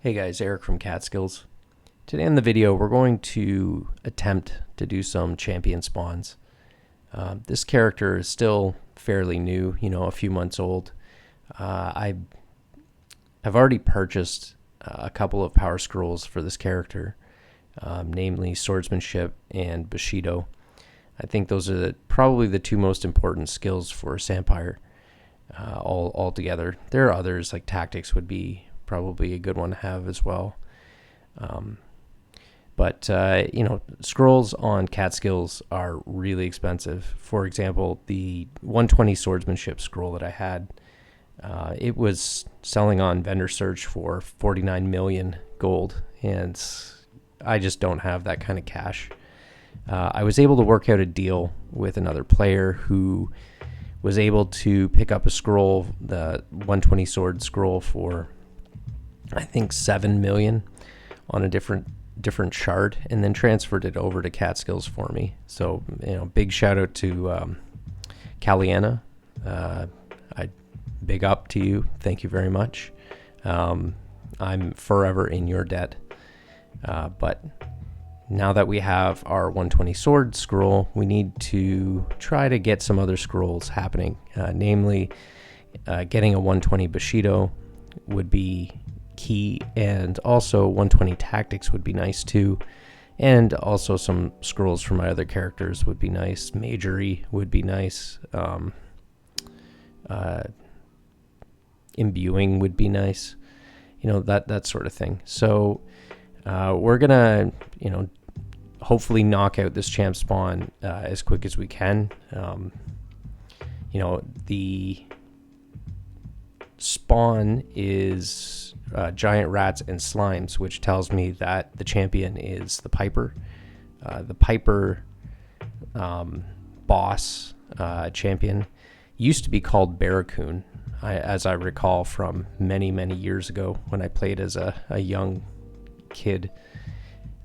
Hey guys, Eric from Catskills. Today in the video, we're going to attempt to do some champion spawns. This character is still fairly new, a few months old. I've already purchased a couple of power scrolls for this character, namely Swordsmanship and Bushido. I think those are probably the two most important skills for Sampire all together. There are others, like Tactics would be probably a good one to have as well. But scrolls on catskills are really expensive. For example, the 120 Swordsmanship scroll that I had, it was selling on Vendor Search for 49 million gold, and I just don't have that kind of cash. I was able to work out a deal with another player who was able to pick up a scroll, the 120 sword scroll, for I think 7 million on a different shard, and then transferred it over to catskills for me. So big shout out to Caliana. I big up to you. Thank you very much. I'm forever in your debt. But now that we have our 120 sword scroll, we need to try to get some other scrolls happening. Namely, getting a 120 Bushido would be key, and also 120 Tactics would be nice too, and also some scrolls from my other characters would be nice. Majory would be nice. Imbuing would be nice, that sort of thing. So we're gonna hopefully knock out this champ spawn as quick as we can. The spawn is giant rats and slimes, which tells me that the champion is the Piper. The Piper boss champion used to be called Barracoon, as I recall from many years ago when I played as a young kid.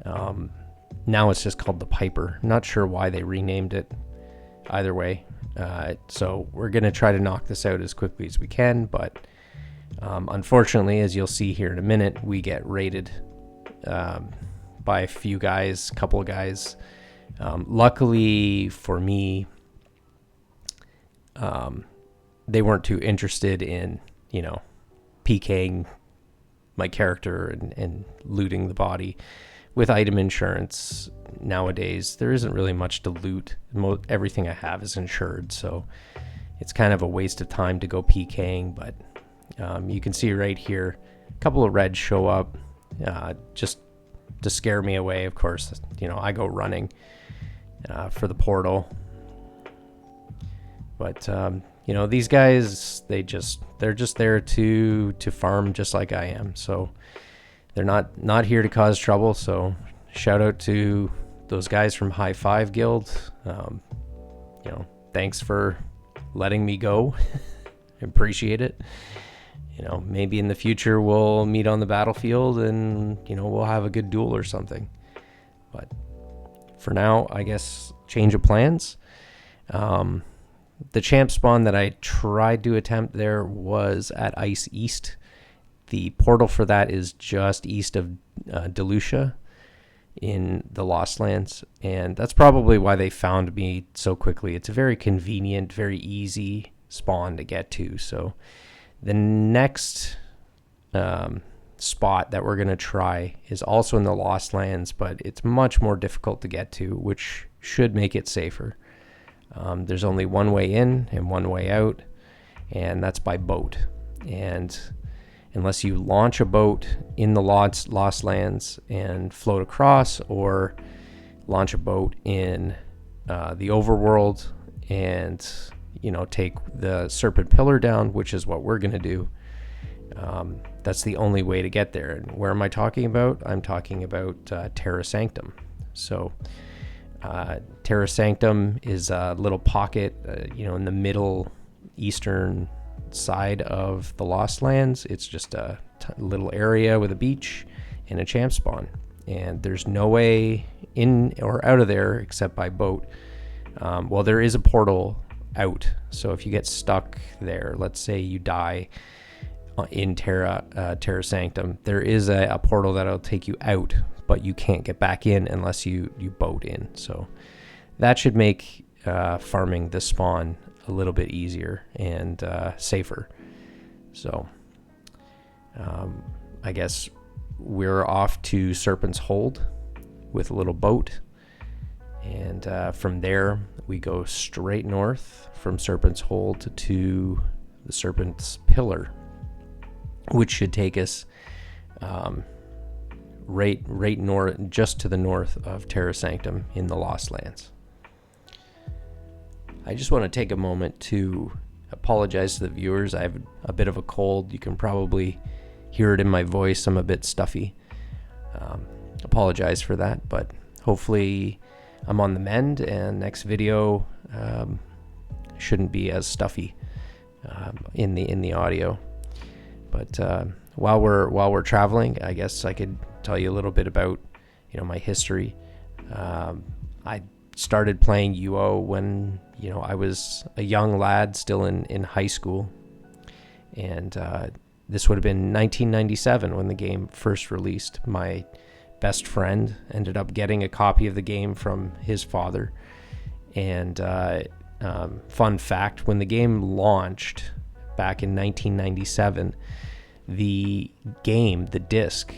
Now it's just called the Piper. Not sure why they renamed it. Either way, so we're going to try to knock this out as quickly as we can, but unfortunately, as you'll see here in a minute, we get raided by a couple of guys. Luckily for me, they weren't too interested in, PKing my character and looting the body. With item insurance nowadays, there isn't really much to loot. Everything I have is insured, so it's kind of a waste of time to go PKing. But you can see right here, a couple of reds show up just to scare me away. Of course, I go running for the portal. But these guys, they're just there to farm, just like I am. So they're not here to cause trouble. So shout out to those guys from High Five Guild. Thanks for letting me go. I appreciate it. Maybe in the future we'll meet on the battlefield and we'll have a good duel or something. But for now, I guess change of plans. The champ spawn that I tried to attempt there was at Ice East. The portal for that is just east of Delucia in the Lost Lands, and that's probably why they found me so quickly. It's a very convenient, very easy spawn to get to. So the next spot that we're going to try is also in the Lost Lands, but it's much more difficult to get to, which should make it safer. There's only one way in and one way out, and that's by boat. And unless you launch a boat in the Lost Lands and float across, or launch a boat in the overworld and take the Serpent Pillar down, which is what we're going to do, that's the only way to get there. And where am I talking about? I'm talking about Terra Sanctum. So Terra Sanctum is a little pocket in the middle eastern side of the Lost Lands. It's just a little area with a beach and a champ spawn, and there's no way in or out of there except by boat. Well, there is a portal out, so if you get stuck there, let's say you die in Terra Sanctum. There is a portal that'll take you out, but you can't get back in unless you boat in. So that should make farming the spawn a little bit easier and safer. So I guess we're off to Serpent's Hold with a little boat, and from there we go straight north from Serpent's Hold to the Serpent's Pillar, which should take us right north, just to the north of Terra Sanctum in the Lost Lands. I just want to take a moment to apologize to the viewers. I have a bit of a cold. You can probably hear it in my voice. I'm a bit stuffy. Apologize for that, but hopefully I'm on the mend, and next video shouldn't be as stuffy in the audio. But while we're traveling, I guess I could tell you a little bit about my history. I started playing UO when I was a young lad, still in high school, and this would have been 1997 when the game first released. My best friend ended up getting a copy of the game from his father, and fun fact, when the game launched back in 1997, the game, the disc,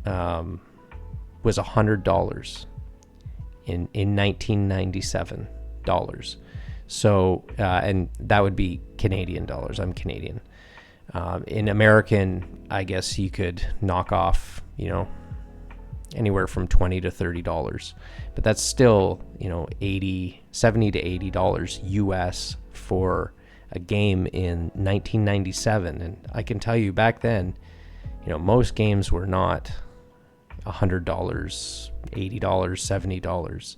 was $100 in 1997 dollars. So and that would be Canadian dollars. I'm Canadian. In American, I guess you could knock off anywhere from $20 to $30, but that's still $70 to $80 US for a game in 1997. And I can tell you back then, most games were not $100, $80, $70.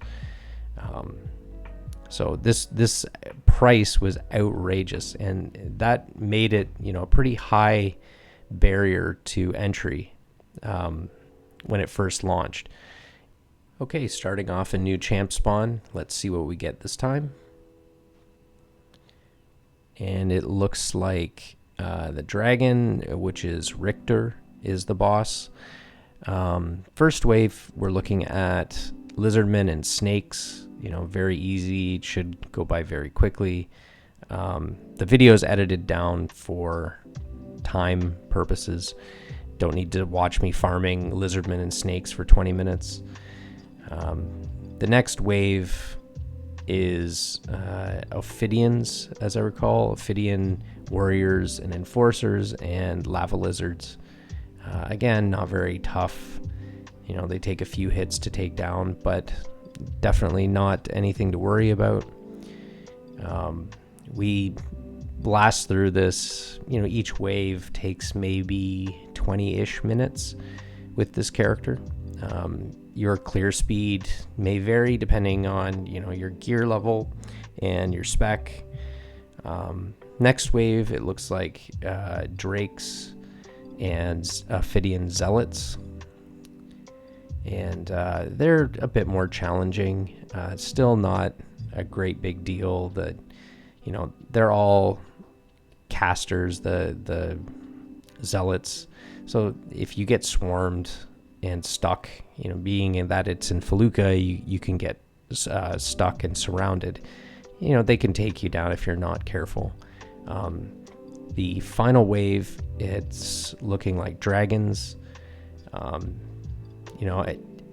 So this price was outrageous, and that made it a pretty high barrier to entry when it first launched. Okay, starting off a new champ spawn. Let's see what we get this time. And it looks like the dragon, which is Richter, is the boss. First wave, we're looking at lizardmen and snakes. Very easy, should go by very quickly. The video is edited down for time purposes. Don't need to watch me farming lizardmen and snakes for 20 minutes. The next wave is Ophidians, as I recall. Ophidian warriors and enforcers and lava lizards. Again, not very tough. They take a few hits to take down, but definitely not anything to worry about. We blast through this. Each wave takes maybe 20-ish minutes with this character. Your clear speed may vary depending on your gear level and your spec. Next wave, it looks like drakes and Ophidian zealots, and they're a bit more challenging. Still not a great big deal. They're all casters, the zealots. So if you get swarmed and stuck, being in that it's in Felucca, you can get stuck and surrounded. They can take you down if you're not careful. The final wave, it's looking like dragons.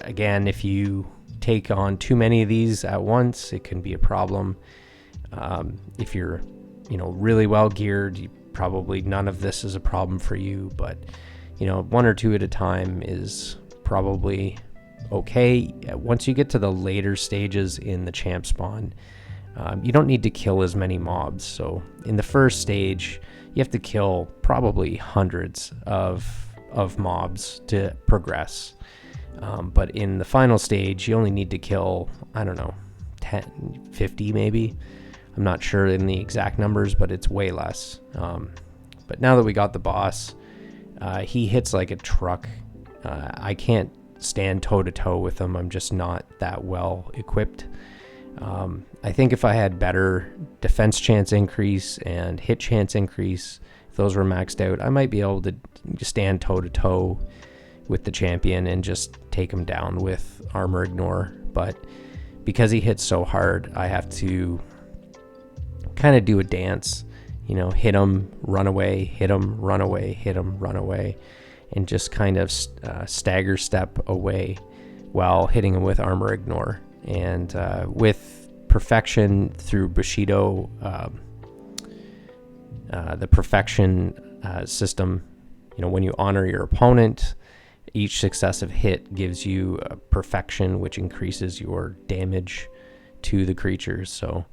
Again, if you take on too many of these at once, it can be a problem. If you're, really well geared, probably none of this is a problem for you, but, one or two at a time is probably okay. Once you get to the later stages in the champ spawn, you don't need to kill as many mobs. So in the first stage, you have to kill probably hundreds of mobs to progress. But in the final stage, you only need to kill, 10, 50 maybe. I'm not sure in the exact numbers, but it's way less. But now that we got the boss, he hits like a truck. I can't stand toe-to-toe with him. I'm just not that well equipped. I think if I had better defense chance increase and hit chance increase, those were maxed out. I might be able to stand toe to toe with the champion and just take him down with armor ignore, but because he hits so hard, I have to kind of do a dance, you know, hit him, run away, hit him, run away, hit him, run away, and just kind of stagger step away while hitting him with armor ignore. And with perfection through Bushido, the perfection system, you know, when you honor your opponent, each successive hit gives you a perfection, which increases your damage to the creatures. So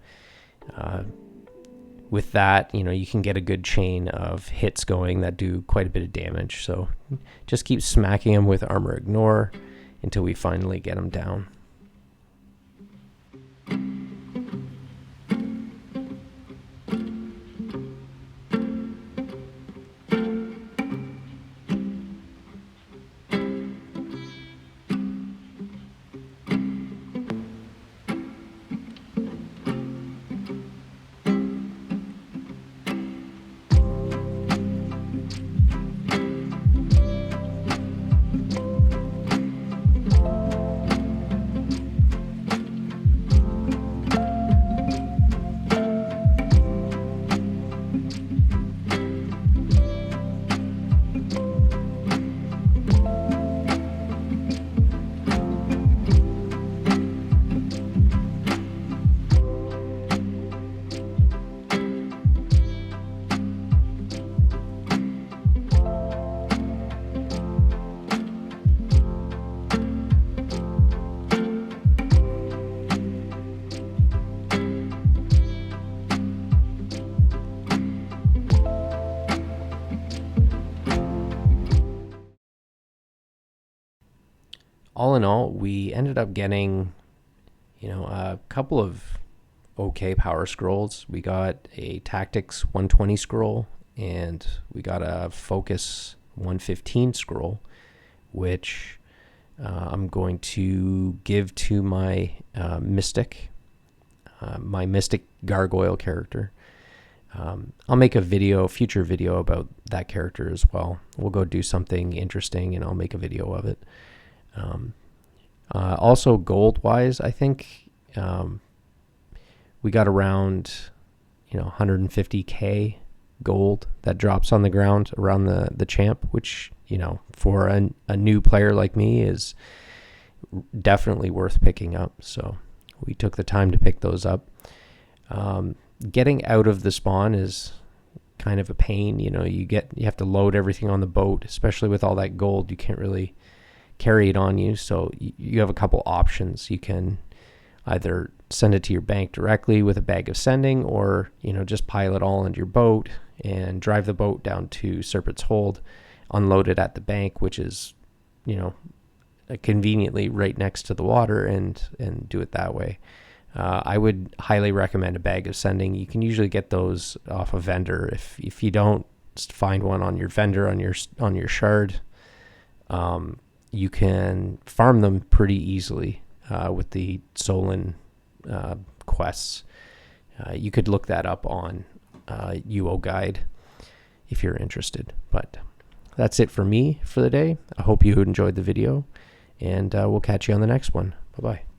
with that, you know, you can get a good chain of hits going that do quite a bit of damage. So just keep smacking them with armor ignore until we finally get them down. All in all, we ended up getting, you know, a couple of okay power scrolls. We got a Tactics 120 scroll, and we got a Focus 115 scroll, which I'm going to give to my Mystic Gargoyle character. I'll make a future video about that character as well. We'll go do something interesting, and I'll make a video of it. Also gold wise, I think we got around 150k gold that drops on the ground around the champ, which, you know, for a new player like me is definitely worth picking up. So we took the time to pick those up. Getting out of the spawn is kind of a pain. You know, you have to load everything on the boat, especially with all that gold. You can't really carry it on you, so you have a couple options. You can either send it to your bank directly with a bag of sending, or, you know, just pile it all into your boat and drive the boat down to Serpent's Hold, unload it at the bank, which is, you know, conveniently right next to the water, and do it that way. I would highly recommend a bag of sending. You can usually get those off a vendor. If you don't find one on your vendor on your shard, you can farm them pretty easily with the Solon quests. You could look that up on UO Guide if you're interested. But that's it for me for the day. I hope you enjoyed the video, and we'll catch you on the next one. Bye-bye.